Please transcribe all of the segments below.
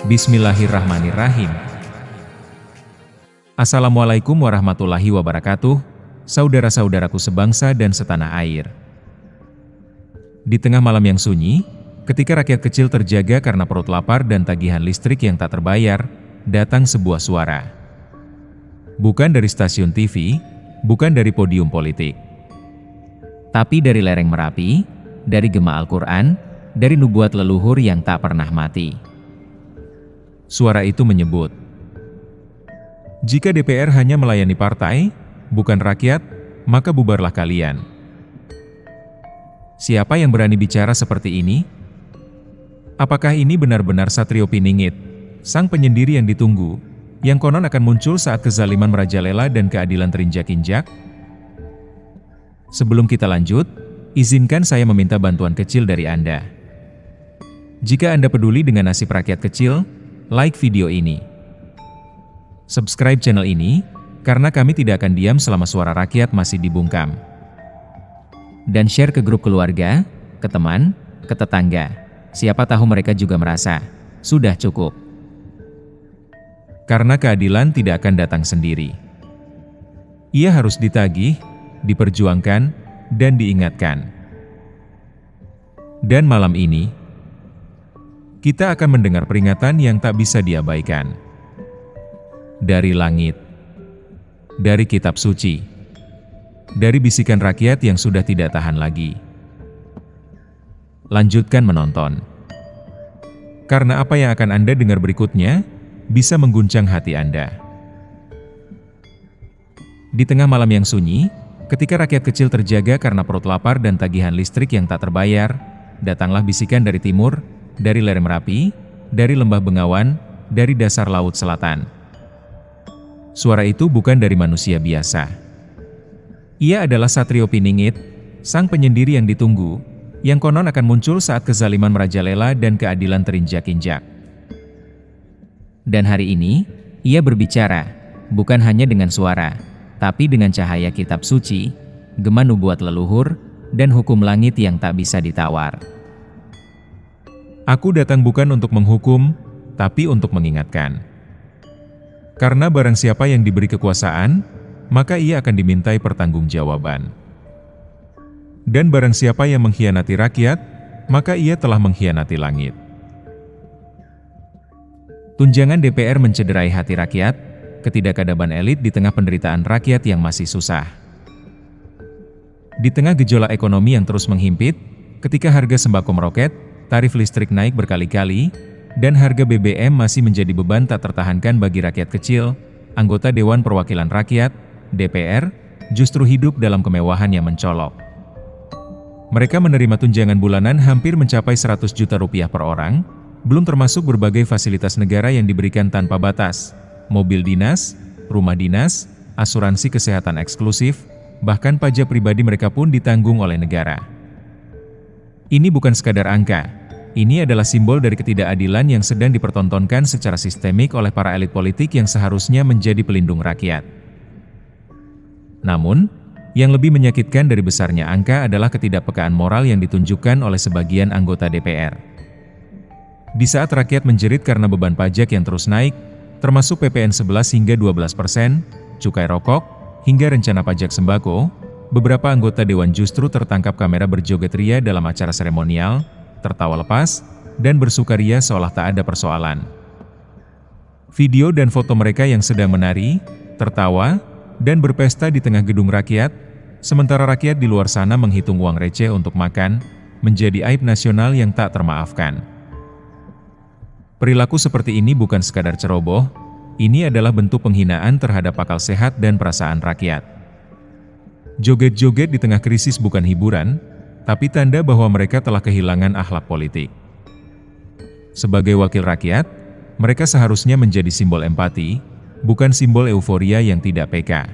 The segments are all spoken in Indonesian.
Bismillahirrahmanirrahim. Assalamualaikum warahmatullahi wabarakatuh, saudara-saudaraku sebangsa dan setanah air. Di tengah malam yang sunyi, ketika rakyat kecil terjaga karena perut lapar dan tagihan listrik yang tak terbayar, datang sebuah suara. Bukan dari stasiun TV, bukan dari podium politik, tapi dari lereng Merapi, dari gema Al-Quran, dari nubuat leluhur yang tak pernah mati. Suara itu menyebut, jika DPR hanya melayani partai, bukan rakyat, maka bubarlah kalian. Siapa yang berani bicara seperti ini? Apakah ini benar-benar Satrio Piningit, sang penyendiri yang ditunggu, yang konon akan muncul saat kezaliman merajalela dan keadilan terinjak-injak? Sebelum kita lanjut, izinkan saya meminta bantuan kecil dari Anda. Jika Anda peduli dengan nasib rakyat kecil, like video ini. Subscribe channel ini, karena kami tidak akan diam selama suara rakyat masih dibungkam. Dan share ke grup keluarga, ke teman, ke tetangga. Siapa tahu mereka juga merasa, sudah cukup. Karena keadilan tidak akan datang sendiri. Ia harus ditagih, diperjuangkan, dan diingatkan. Dan malam ini, kita akan mendengar peringatan yang tak bisa diabaikan. Dari langit, dari kitab suci, dari bisikan rakyat yang sudah tidak tahan lagi. Lanjutkan menonton. Karena apa yang akan Anda dengar berikutnya, bisa mengguncang hati Anda. Di tengah malam yang sunyi, ketika rakyat kecil terjaga karena perut lapar dan tagihan listrik yang tak terbayar, datanglah bisikan dari timur, dari lereng Merapi, dari lembah Bengawan, dari dasar laut selatan. Suara itu bukan dari manusia biasa. Ia adalah Satrio Piningit, sang penyendiri yang ditunggu, yang konon akan muncul saat kezaliman merajalela dan keadilan terinjak-injak. Dan hari ini, ia berbicara, bukan hanya dengan suara, tapi dengan cahaya kitab suci, gema nubuat leluhur, dan hukum langit yang tak bisa ditawar. Aku datang bukan untuk menghukum, tapi untuk mengingatkan. Karena barang siapa yang diberi kekuasaan, maka ia akan dimintai pertanggungjawaban. Dan barang siapa yang mengkhianati rakyat, maka ia telah mengkhianati langit. Tunjangan DPR mencederai hati rakyat, ketidakadaban elit di tengah penderitaan rakyat yang masih susah. Di tengah gejolak ekonomi yang terus menghimpit, ketika harga sembako meroket, tarif listrik naik berkali-kali, dan harga BBM masih menjadi beban tak tertahankan bagi rakyat kecil, anggota Dewan Perwakilan Rakyat, DPR, justru hidup dalam kemewahan yang mencolok. Mereka menerima tunjangan bulanan hampir mencapai 100 juta rupiah per orang, belum termasuk berbagai fasilitas negara yang diberikan tanpa batas, mobil dinas, rumah dinas, asuransi kesehatan eksklusif, bahkan pajak pribadi mereka pun ditanggung oleh negara. Ini bukan sekadar angka, ini adalah simbol dari ketidakadilan yang sedang dipertontonkan secara sistemik oleh para elit politik yang seharusnya menjadi pelindung rakyat. Namun, yang lebih menyakitkan dari besarnya angka adalah ketidakpekaan moral yang ditunjukkan oleh sebagian anggota DPR. Di saat rakyat menjerit karena beban pajak yang terus naik, termasuk PPN 11 hingga 12%, cukai rokok, hingga rencana pajak sembako, beberapa anggota dewan justru tertangkap kamera berjoget ria dalam acara seremonial, tertawa lepas, dan bersukaria seolah tak ada persoalan. Video dan foto mereka yang sedang menari, tertawa, dan berpesta di tengah gedung rakyat, sementara rakyat di luar sana menghitung uang receh untuk makan, menjadi aib nasional yang tak termaafkan. Perilaku seperti ini bukan sekadar ceroboh, ini adalah bentuk penghinaan terhadap akal sehat dan perasaan rakyat. Joget-joget di tengah krisis bukan hiburan, tapi tanda bahwa mereka telah kehilangan akhlak politik. Sebagai wakil rakyat, mereka seharusnya menjadi simbol empati, bukan simbol euforia yang tidak peka.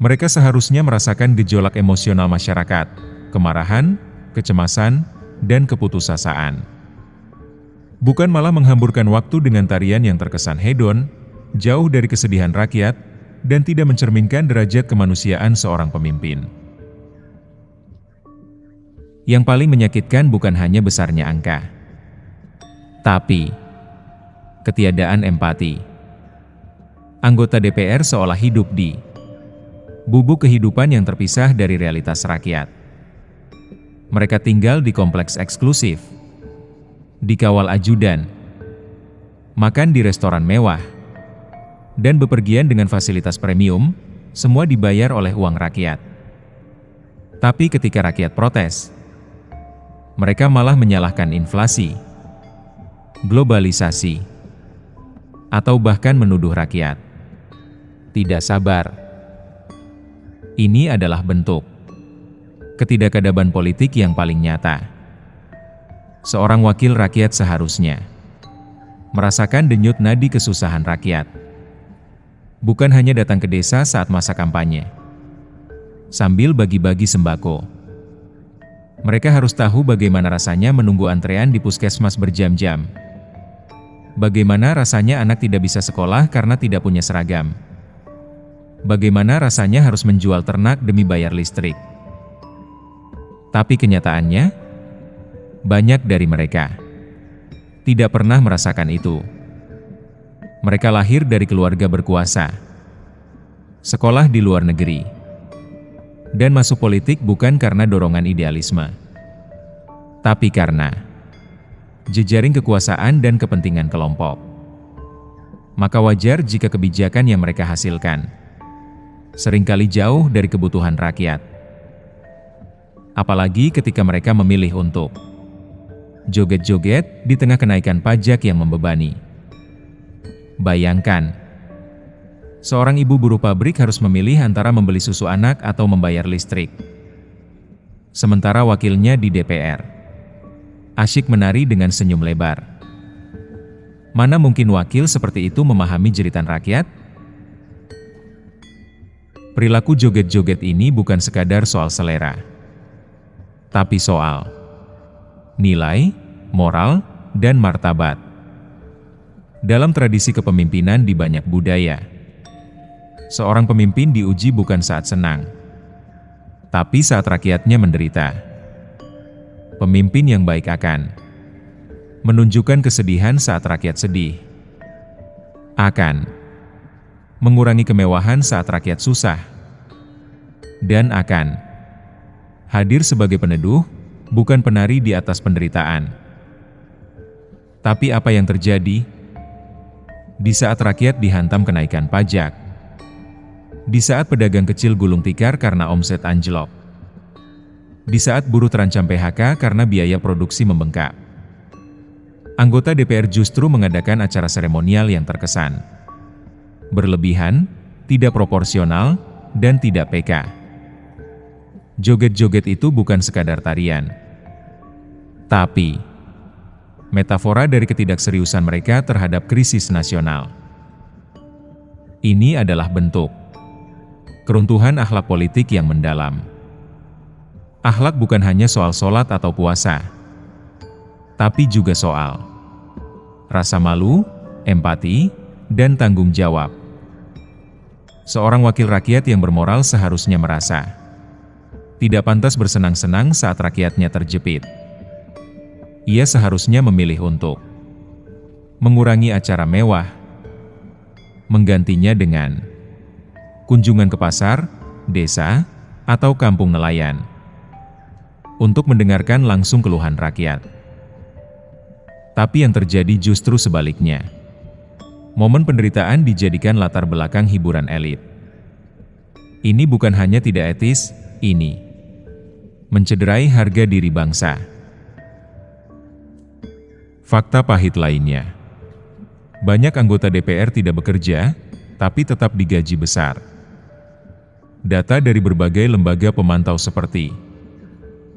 Mereka seharusnya merasakan gejolak emosional masyarakat, kemarahan, kecemasan, dan keputusasaan. Bukan malah menghamburkan waktu dengan tarian yang terkesan hedon, jauh dari kesedihan rakyat, dan tidak mencerminkan derajat kemanusiaan seorang pemimpin. Yang paling menyakitkan bukan hanya besarnya angka, tapi ketiadaan empati. Anggota DPR seolah hidup di bubuk kehidupan yang terpisah dari realitas rakyat. Mereka tinggal di kompleks eksklusif, dikawal ajudan, makan di restoran mewah, dan bepergian dengan fasilitas premium, semua dibayar oleh uang rakyat. Tapi ketika rakyat protes, mereka malah menyalahkan inflasi, globalisasi, atau bahkan menuduh rakyat tidak sabar. Ini adalah bentuk ketidakadaban politik yang paling nyata. Seorang wakil rakyat seharusnya merasakan denyut nadi kesusahan rakyat. Bukan hanya datang ke desa saat masa kampanye, sambil bagi-bagi sembako. Mereka harus tahu bagaimana rasanya menunggu antrean di puskesmas berjam-jam. Bagaimana rasanya anak tidak bisa sekolah karena tidak punya seragam. Bagaimana rasanya harus menjual ternak demi bayar listrik. Tapi kenyataannya, banyak dari mereka tidak pernah merasakan itu. Mereka lahir dari keluarga berkuasa, sekolah di luar negeri, dan masuk politik bukan karena dorongan idealisme, tapi karena jejaring kekuasaan dan kepentingan kelompok. Maka wajar jika kebijakan yang mereka hasilkan seringkali jauh dari kebutuhan rakyat. Apalagi ketika mereka memilih untuk joget-joget di tengah kenaikan pajak yang membebani. Bayangkan, seorang ibu buruh pabrik harus memilih antara membeli susu anak atau membayar listrik. Sementara wakilnya di DPR asyik menari dengan senyum lebar. Mana mungkin wakil seperti itu memahami jeritan rakyat? Perilaku joget-joget ini bukan sekadar soal selera, tapi soal nilai, moral, dan martabat. Dalam tradisi kepemimpinan di banyak budaya, seorang pemimpin diuji bukan saat senang, tapi saat rakyatnya menderita. Pemimpin yang baik akan menunjukkan kesedihan saat rakyat sedih, akan mengurangi kemewahan saat rakyat susah, dan akan hadir sebagai peneduh, bukan penari di atas penderitaan. Tapi apa yang terjadi? Di saat rakyat dihantam kenaikan pajak, di saat pedagang kecil gulung tikar karena omset anjlok, di saat buruh terancam PHK karena biaya produksi membengkak, anggota DPR justru mengadakan acara seremonial yang terkesan berlebihan, tidak proporsional, dan tidak PK. Joget-joget itu bukan sekadar tarian, tapi metafora dari ketidakseriusan mereka terhadap krisis nasional. Ini adalah bentuk keruntuhan akhlak politik yang mendalam. Akhlak bukan hanya soal sholat atau puasa, tapi juga soal rasa malu, empati, dan tanggung jawab. Seorang wakil rakyat yang bermoral seharusnya merasa tidak pantas bersenang-senang saat rakyatnya terjepit. Ia seharusnya memilih untuk mengurangi acara mewah, menggantinya dengan kunjungan ke pasar, desa, atau kampung nelayan, untuk mendengarkan langsung keluhan rakyat. Tapi yang terjadi justru sebaliknya. Momen penderitaan dijadikan latar belakang hiburan elit. Ini bukan hanya tidak etis, ini mencederai harga diri bangsa. Fakta pahit lainnya, banyak anggota DPR tidak bekerja, tapi tetap digaji besar. Data dari berbagai lembaga pemantau seperti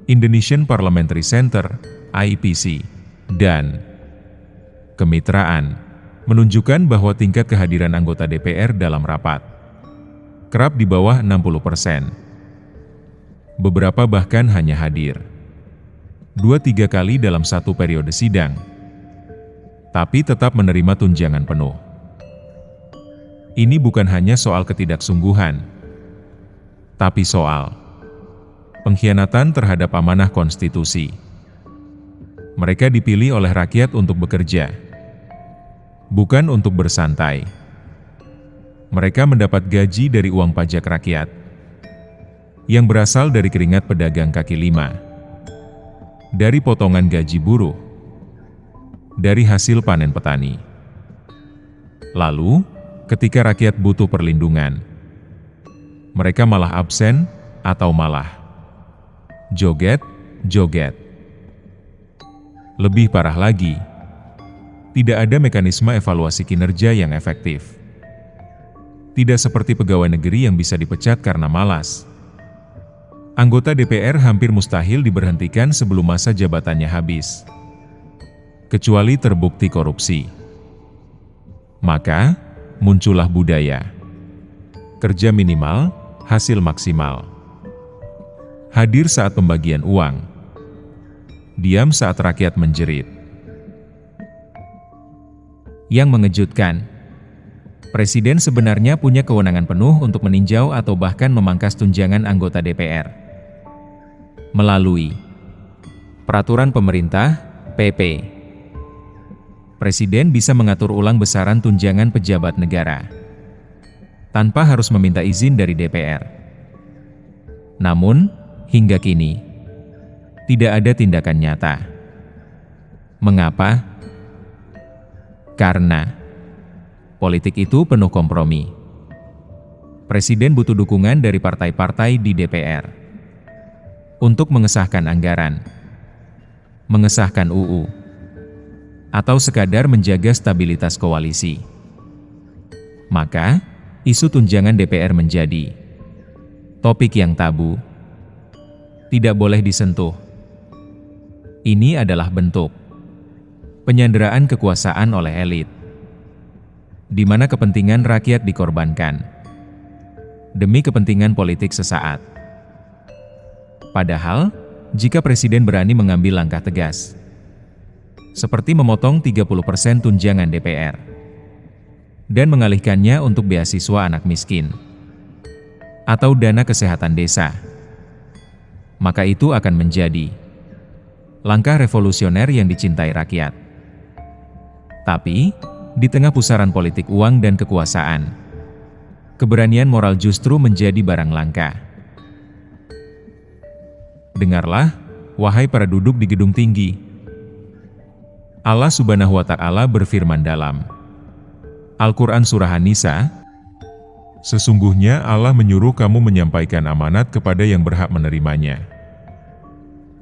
Indonesian Parliamentary Center, IPC, dan Kemitraan, menunjukkan bahwa tingkat kehadiran anggota DPR dalam rapat kerap di bawah 60%. Beberapa bahkan hanya hadir 2-3 kali dalam satu periode sidang, tapi tetap menerima tunjangan penuh. Ini bukan hanya soal ketidaksungguhan, tapi soal pengkhianatan terhadap amanah konstitusi. Mereka dipilih oleh rakyat untuk bekerja, bukan untuk bersantai. Mereka mendapat gaji dari uang pajak rakyat, yang berasal dari keringat pedagang kaki lima, dari potongan gaji buruh, dari hasil panen petani. Lalu, ketika rakyat butuh perlindungan, mereka malah absen atau malah joget-joget. Lebih parah lagi, tidak ada mekanisme evaluasi kinerja yang efektif. Tidak seperti pegawai negeri yang bisa dipecat karena malas. Anggota DPR hampir mustahil diberhentikan sebelum masa jabatannya habis, kecuali terbukti korupsi. Maka, muncullah budaya kerja minimal, hasil maksimal. Hadir saat pembagian uang, diam saat rakyat menjerit. Yang mengejutkan, Presiden sebenarnya punya kewenangan penuh untuk meninjau atau bahkan memangkas tunjangan anggota DPR. Melalui Peraturan Pemerintah, PP. Presiden bisa mengatur ulang besaran tunjangan pejabat negara, tanpa harus meminta izin dari DPR. Namun, hingga kini, tidak ada tindakan nyata. Mengapa? Karena politik itu penuh kompromi. Presiden butuh dukungan dari partai-partai di DPR untuk mengesahkan anggaran, mengesahkan UU, atau sekadar menjaga stabilitas koalisi. Maka, isu tunjangan DPR menjadi topik yang tabu, tidak boleh disentuh. Ini adalah bentuk penyanderaan kekuasaan oleh elit, di mana kepentingan rakyat dikorbankan demi kepentingan politik sesaat. Padahal, jika Presiden berani mengambil langkah tegas, seperti memotong 30% tunjangan DPR, dan mengalihkannya untuk beasiswa anak miskin, atau dana kesehatan desa, maka itu akan menjadi langkah revolusioner yang dicintai rakyat. Tapi, di tengah pusaran politik uang dan kekuasaan, keberanian moral justru menjadi barang langka. Dengarlah, wahai para duduk di gedung tinggi. Allah Subhanahu wa Ta'ala berfirman dalam Al-Quran Surah An-Nisa, sesungguhnya Allah menyuruh kamu menyampaikan amanat kepada yang berhak menerimanya.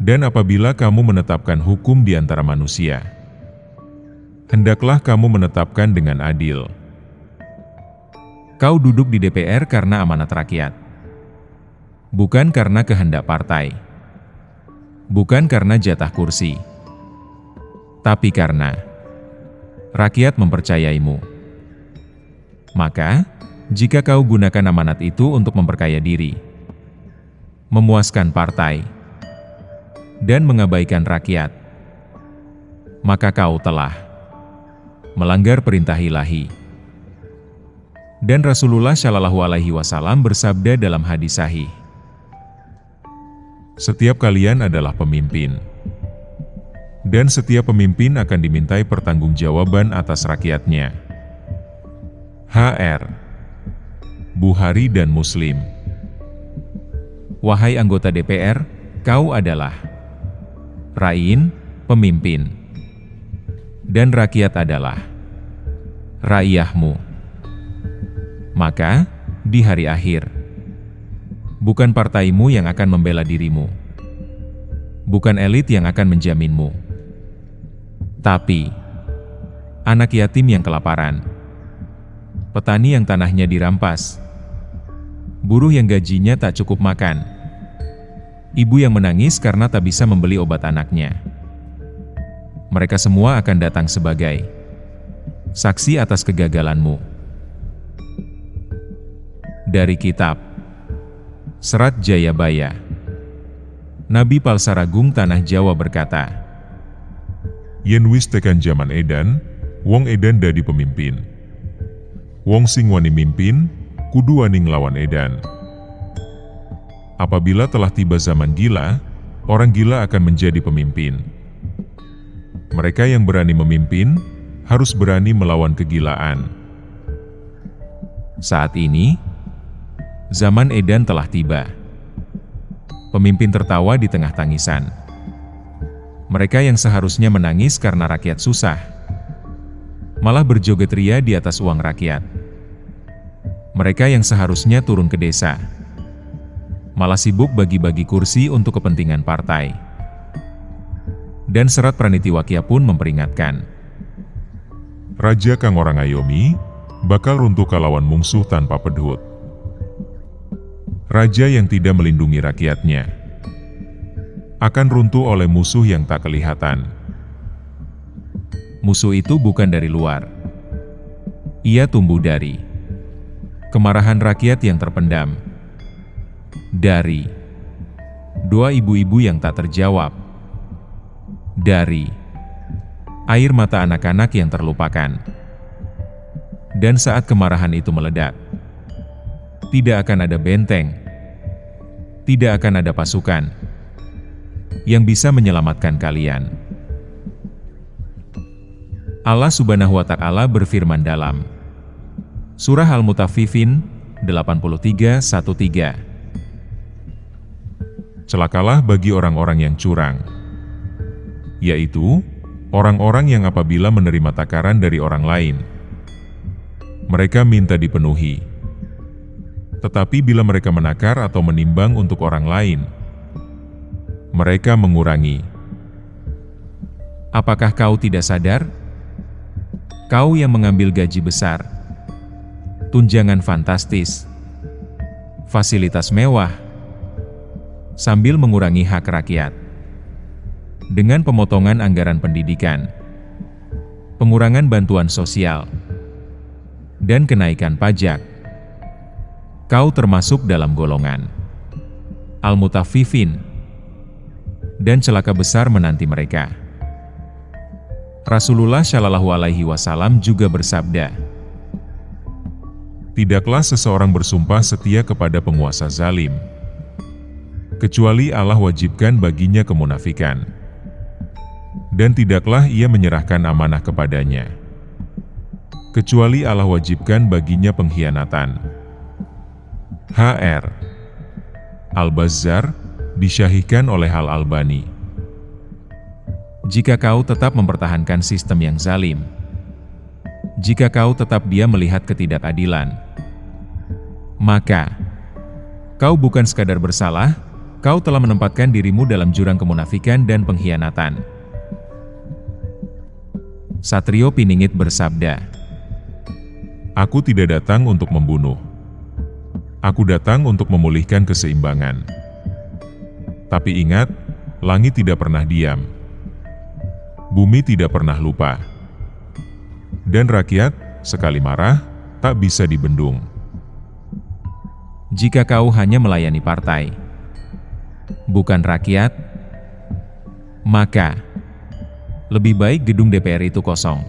Dan apabila kamu menetapkan hukum di antara manusia, hendaklah kamu menetapkan dengan adil. Kau duduk di DPR karena amanat rakyat, bukan karena kehendak partai, bukan karena jatah kursi, tapi karena rakyat mempercayaimu. Maka, jika kau gunakan amanat itu untuk memperkaya diri, memuaskan partai, dan mengabaikan rakyat, maka kau telah melanggar perintah ilahi. Dan Rasulullah Shallallahu Alaihi Wasallam bersabda dalam hadis sahih, setiap kalian adalah pemimpin, dan setiap pemimpin akan dimintai pertanggungjawaban atas rakyatnya. HR. Bukhari dan Muslim. Wahai anggota DPR, kau adalah Rain, pemimpin, dan rakyat adalah rakyahmu. Maka, di hari akhir, bukan partaimu yang akan membela dirimu, bukan elit yang akan menjaminmu, tapi anak yatim yang kelaparan, petani yang tanahnya dirampas, buruh yang gajinya tak cukup makan, ibu yang menangis karena tak bisa membeli obat anaknya. Mereka semua akan datang sebagai saksi atas kegagalanmu. Dari Kitab Serat Jayabaya, Nabi Palsaragung Tanah Jawa berkata, yen wis tekan zaman edan, wong edan dadi pemimpin. Wong sing wani mimpin, kudu wani nglawan edan. Apabila telah tiba zaman gila, orang gila akan menjadi pemimpin. Mereka yang berani memimpin harus berani melawan kegilaan. Saat ini, zaman edan telah tiba. Pemimpin tertawa di tengah tangisan. Mereka yang seharusnya menangis karena rakyat susah, malah berjoget ria di atas uang rakyat. Mereka yang seharusnya turun ke desa, malah sibuk bagi-bagi kursi untuk kepentingan partai. Dan serat Pranitiwakya pun memperingatkan. Raja kang orang ayomi, bakal runtuh kalawan mungsuh tanpa pedhut. Raja yang tidak melindungi rakyatnya akan runtuh oleh musuh yang tak kelihatan. Musuh itu bukan dari luar. Ia tumbuh dari kemarahan rakyat yang terpendam, dari doa ibu-ibu yang tak terjawab, dari air mata anak-anak yang terlupakan. Dan saat kemarahan itu meledak, tidak akan ada benteng, tidak akan ada pasukan yang bisa menyelamatkan kalian. Allah Subhanahu wa Ta'ala berfirman dalam Surah Al-Mutaffifin 83:13. Celakalah bagi orang-orang yang curang, yaitu orang-orang yang apabila menerima takaran dari orang lain, mereka minta dipenuhi. Tetapi bila mereka menakar atau menimbang untuk orang lain, mereka mengurangi. Apakah kau tidak sadar? Kau yang mengambil gaji besar, tunjangan fantastis, fasilitas mewah, sambil mengurangi hak rakyat. Dengan pemotongan anggaran pendidikan, pengurangan bantuan sosial, dan kenaikan pajak, kau termasuk dalam golongan Al-Mutaffifin, dan celaka besar menanti mereka. Rasulullah Shallallahu Alaihi Wasallam juga bersabda, tidaklah seseorang bersumpah setia kepada penguasa zalim, kecuali Allah wajibkan baginya kemunafikan, dan tidaklah ia menyerahkan amanah kepadanya, kecuali Allah wajibkan baginya pengkhianatan. Hr. Al-Bazzar, disyahihkan oleh Al-Albani. Jika kau tetap mempertahankan sistem yang zalim, jika kau tetap diam melihat ketidakadilan, maka kau bukan sekadar bersalah, kau telah menempatkan dirimu dalam jurang kemunafikan dan pengkhianatan. Satrio Piningit bersabda, aku tidak datang untuk membunuh. Aku datang untuk memulihkan keseimbangan. Tapi ingat, langit tidak pernah diam. Bumi tidak pernah lupa. Dan rakyat, sekali marah, tak bisa dibendung. Jika kau hanya melayani partai, bukan rakyat, maka lebih baik gedung DPR itu kosong.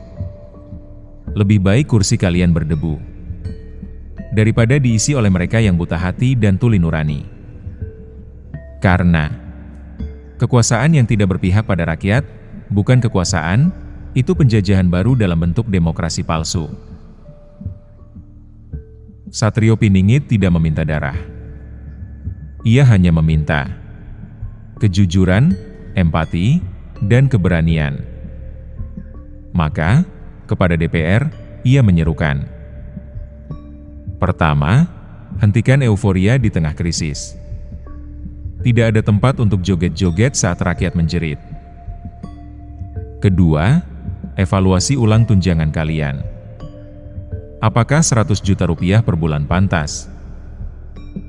Lebih baik kursi kalian berdebu daripada diisi oleh mereka yang buta hati dan tuli nurani. Karena kekuasaan yang tidak berpihak pada rakyat bukan kekuasaan, itu penjajahan baru dalam bentuk demokrasi palsu. Satrio Piningit tidak meminta darah. Ia hanya meminta kejujuran, empati, dan keberanian. Maka, kepada DPR, ia menyerukan, pertama, hentikan euforia di tengah krisis. Tidak ada tempat untuk joget-joget saat rakyat menjerit. Kedua, evaluasi ulang tunjangan kalian. Apakah 100 juta rupiah per bulan pantas?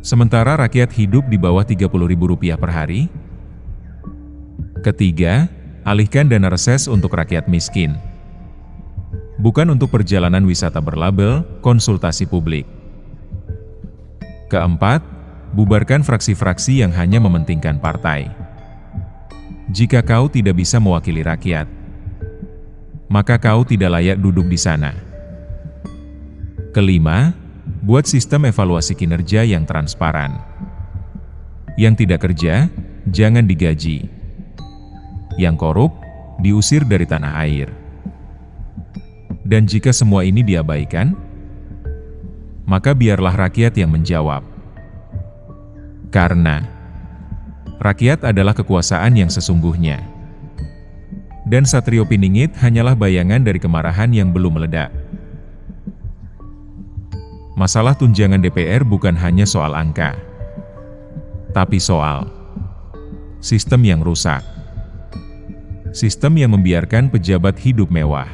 Sementara rakyat hidup di bawah 30.000 rupiah per hari? Ketiga, alihkan dana reses untuk rakyat miskin. Bukan untuk perjalanan wisata berlabel konsultasi publik. Keempat, bubarkan fraksi-fraksi yang hanya mementingkan partai. Jika kau tidak bisa mewakili rakyat, maka kau tidak layak duduk di sana. Kelima, buat sistem evaluasi kinerja yang transparan. Yang tidak kerja, jangan digaji. Yang korup, diusir dari tanah air. Dan jika semua ini diabaikan, maka biarlah rakyat yang menjawab. Karena rakyat adalah kekuasaan yang sesungguhnya. Dan Satrio Piningit hanyalah bayangan dari kemarahan yang belum meledak. Masalah tunjangan DPR bukan hanya soal angka, tapi soal sistem yang rusak. Sistem yang membiarkan pejabat hidup mewah,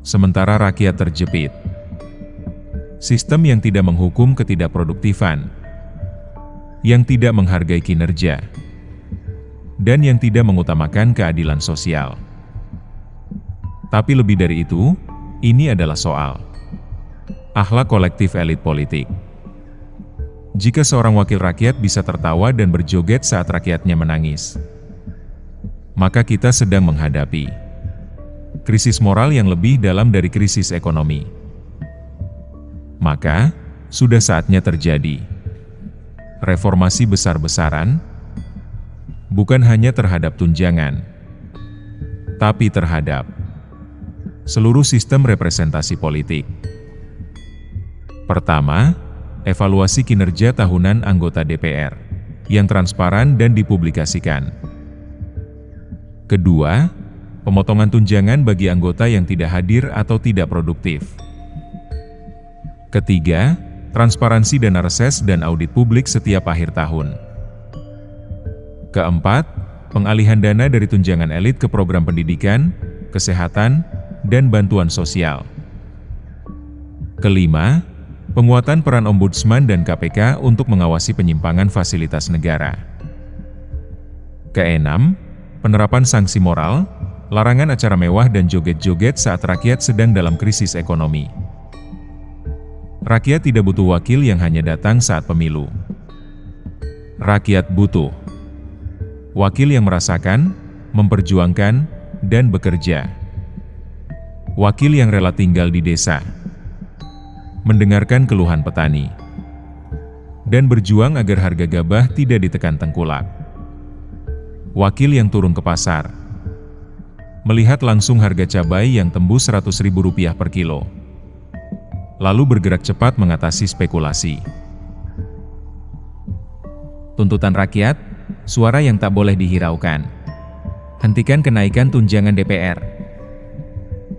sementara rakyat terjepit. Sistem yang tidak menghukum ketidakproduktifan, yang tidak menghargai kinerja, dan yang tidak mengutamakan keadilan sosial. Tapi lebih dari itu, ini adalah soal akhlak kolektif elit politik. Jika seorang wakil rakyat bisa tertawa dan berjoget saat rakyatnya menangis, maka kita sedang menghadapi krisis moral yang lebih dalam dari krisis ekonomi. Maka, sudah saatnya terjadi reformasi besar-besaran, bukan hanya terhadap tunjangan, tapi terhadap seluruh sistem representasi politik. Pertama, evaluasi kinerja tahunan anggota DPR yang transparan dan dipublikasikan. Kedua, pemotongan tunjangan bagi anggota yang tidak hadir atau tidak produktif. Ketiga, transparansi dana reses dan audit publik setiap akhir tahun. Keempat, pengalihan dana dari tunjangan elit ke program pendidikan, kesehatan, dan bantuan sosial. Kelima, penguatan peran Ombudsman dan KPK untuk mengawasi penyimpangan fasilitas negara. Keenam, penerapan sanksi moral, larangan acara mewah dan joget-joget saat rakyat sedang dalam krisis ekonomi. Rakyat tidak butuh wakil yang hanya datang saat pemilu. Rakyat butuh wakil yang merasakan, memperjuangkan, dan bekerja. Wakil yang rela tinggal di desa, mendengarkan keluhan petani, dan berjuang agar harga gabah tidak ditekan tengkulak. Wakil yang turun ke pasar, melihat langsung harga cabai yang tembus Rp100.000 per kilo, lalu bergerak cepat mengatasi spekulasi. Tuntutan rakyat, suara yang tak boleh dihiraukan. Hentikan kenaikan tunjangan DPR.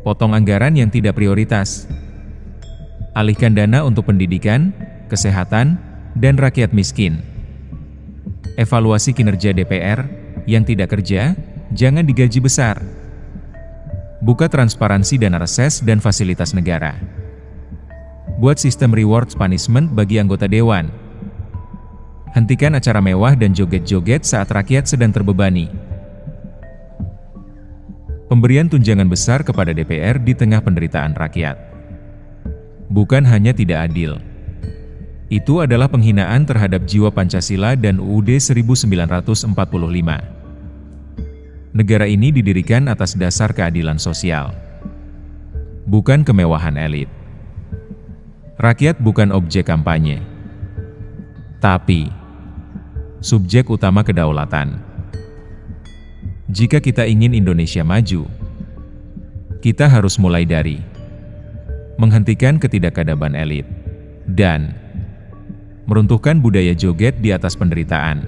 Potong anggaran yang tidak prioritas. Alihkan dana untuk pendidikan, kesehatan, dan rakyat miskin. Evaluasi kinerja DPR, yang tidak kerja, jangan digaji besar. Buka transparansi dana reses dan fasilitas negara. Buat sistem rewards punishment bagi anggota dewan. Hentikan acara mewah dan joget-joget saat rakyat sedang terbebani. Pemberian tunjangan besar kepada DPR di tengah penderitaan rakyat bukan hanya tidak adil, itu adalah penghinaan terhadap jiwa Pancasila dan UUD 1945. Negara ini didirikan atas dasar keadilan sosial, bukan kemewahan elit. Rakyat bukan objek kampanye, tapi subjek utama kedaulatan. Jika kita ingin Indonesia maju, kita harus mulai dari menghentikan ketidakadaban elit dan meruntuhkan budaya joget di atas penderitaan.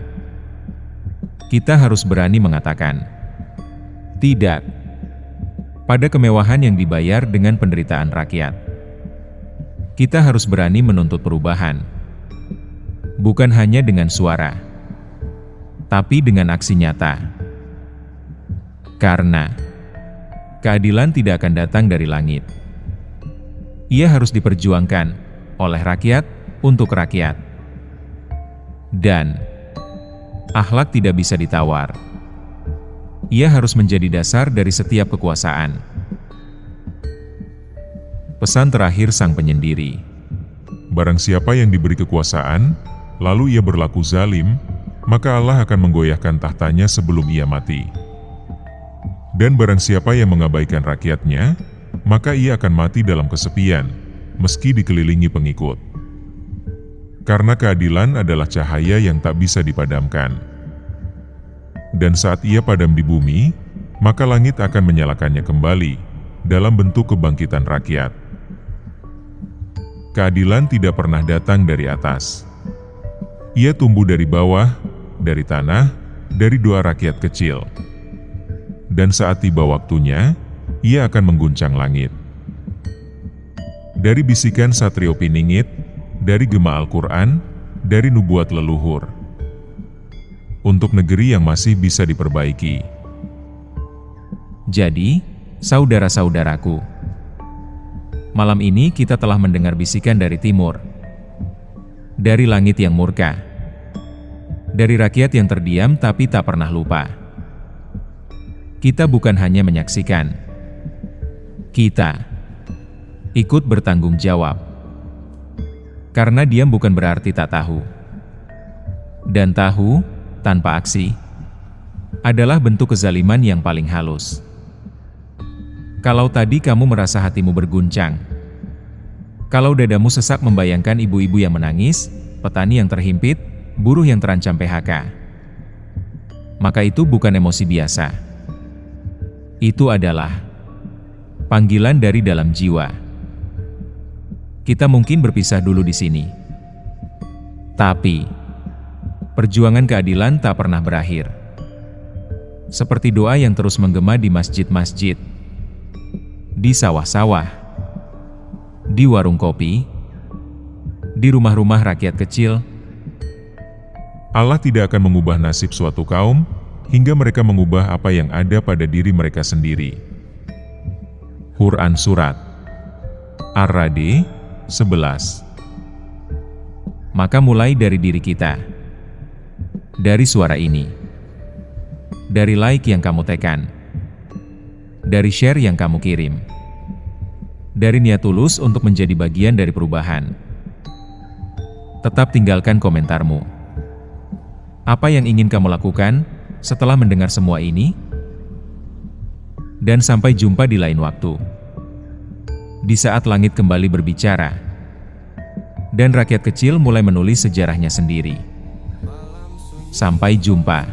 Kita harus berani mengatakan tidak pada kemewahan yang dibayar dengan penderitaan rakyat. Kita harus berani menuntut perubahan, bukan hanya dengan suara, tapi dengan aksi nyata. Karena keadilan tidak akan datang dari langit. Ia harus diperjuangkan oleh rakyat untuk rakyat. Dan akhlak tidak bisa ditawar. Ia harus menjadi dasar dari setiap kekuasaan. Pesan terakhir sang penyendiri. Barang siapa yang diberi kekuasaan, lalu ia berlaku zalim, maka Allah akan menggoyahkan tahtanya sebelum ia mati. Dan barang siapa yang mengabaikan rakyatnya, maka ia akan mati dalam kesepian, meski dikelilingi pengikut. Karena keadilan adalah cahaya yang tak bisa dipadamkan. Dan saat ia padam di bumi, maka langit akan menyalakannya kembali, dalam bentuk kebangkitan rakyat. Keadilan tidak pernah datang dari atas. Ia tumbuh dari bawah, dari tanah, dari doa rakyat kecil. Dan saat tiba waktunya, ia akan mengguncang langit. Dari bisikan Satrio Piningit, dari gema Al-Quran, dari nubuat leluhur. Untuk negeri yang masih bisa diperbaiki. Jadi, saudara-saudaraku, malam ini kita telah mendengar bisikan dari timur, dari langit yang murka, dari rakyat yang terdiam tapi tak pernah lupa. Kita bukan hanya menyaksikan, kita ikut bertanggung jawab. Karena diam bukan berarti tak tahu. Dan tahu, tanpa aksi, adalah bentuk kezaliman yang paling halus. Kalau tadi kamu merasa hatimu berguncang, kalau dadamu sesak membayangkan ibu-ibu yang menangis, petani yang terhimpit, buruh yang terancam PHK, maka itu bukan emosi biasa. Itu adalah panggilan dari dalam jiwa. Kita mungkin berpisah dulu di sini, tapi perjuangan keadilan tak pernah berakhir. Seperti doa yang terus menggema di masjid-masjid, di sawah-sawah, di warung kopi, di rumah-rumah rakyat kecil. Allah tidak akan mengubah nasib suatu kaum hingga mereka mengubah apa yang ada pada diri mereka sendiri. Quran Surat Ar-Ra'd 11. Maka mulai dari diri kita, dari suara ini, dari like yang kamu tekan, dari share yang kamu kirim, dari niat tulus untuk menjadi bagian dari perubahan. Tetap tinggalkan komentarmu. Apa yang ingin kamu lakukan setelah mendengar semua ini? Dan sampai jumpa di lain waktu. Di saat langit kembali berbicara, dan rakyat kecil mulai menulis sejarahnya sendiri. Sampai jumpa.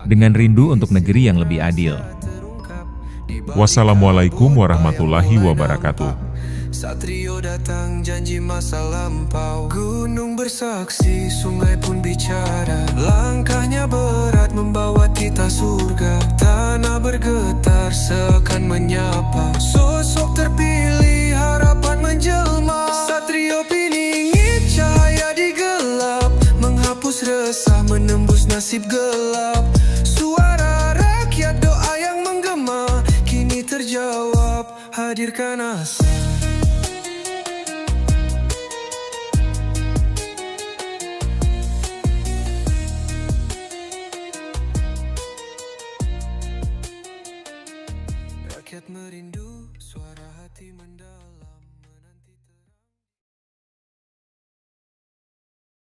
Dengan rindu untuk negeri yang lebih adil. Wassalamualaikum warahmatullahi wabarakatuh. Satrio datang janji masa lampau. Gunung bersaksi, sungai pun bicara. Langkahnya berat membawa kita surga. Tanah bergetar seakan menyapa. Sosok terpilih harapan menjelma. Satrio Piningit cahaya di gelap, menghapus resah menembus nasib gelap. Suara rakyat doa yang menggema kini terjawab, hadirkan asa. Rakyat merindu, suara hati mendalam.